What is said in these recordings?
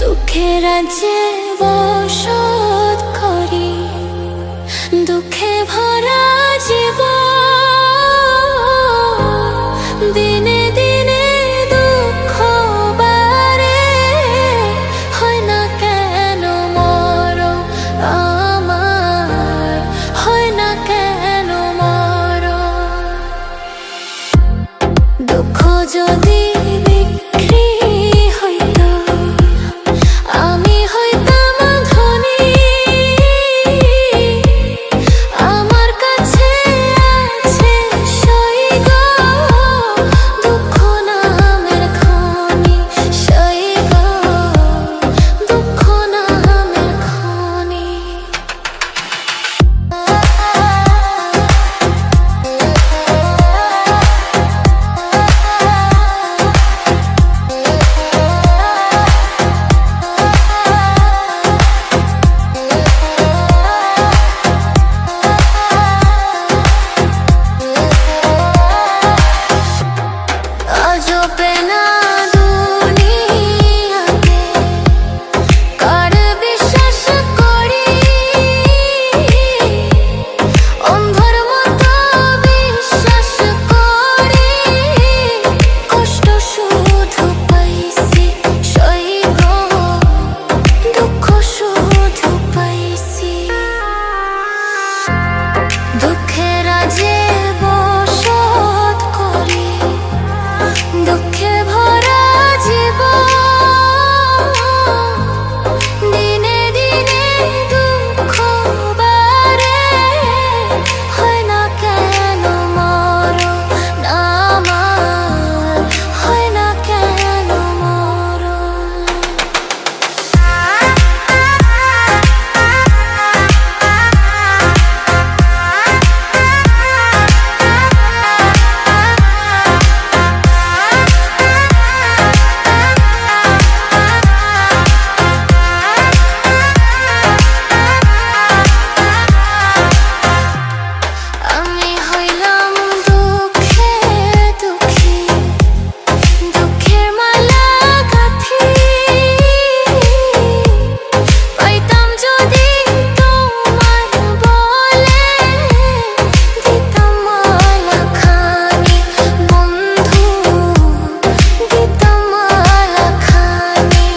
দুঃখের রাজ্যে বসত করি, দুঃখে ভরা জীবন। দিনে দিনে দুঃখ বাড়ে, হয় না কেন মরণ আমার, হয় না কেন মরণ। দুঃখ যদি বিক্রি হইতো, আমি হইতাম ধনী। আমার কাছে আছে সইগ দুঃখ নামের খনি, সইগ দুঃখ নামের খনি। আজবে না দুনিয়াতে কার বিশ্বাস করি, অন্ধর মতো বিশ্বাস করি। কষ্ট শুধু পাইছি সইগ দুঃখ শুধু পাইছি। দুঃখের রাজ্যে বসত করি, দুঃখে ভরা জীবন। দিনে দিনে দুঃখ বাড়ে, হয় না কেন মরণ আমার, হয় না কেন মরণ। আমি হইলাম দুঃখে দুঃখী, দুঃখের মালা গাঁথি। পাইতাম যদি তোমার বলে, দিতাম মালা খানি বন্ধু, দিতাম মালা খানি।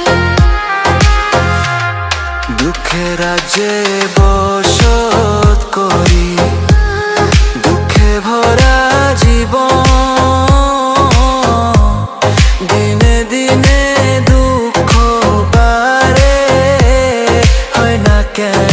দুঃখের রাজ্যে বসত করি, দুঃখে ভরা জীবন। দিনে দিনে দুঃখ বাড়ে, হয় না কেন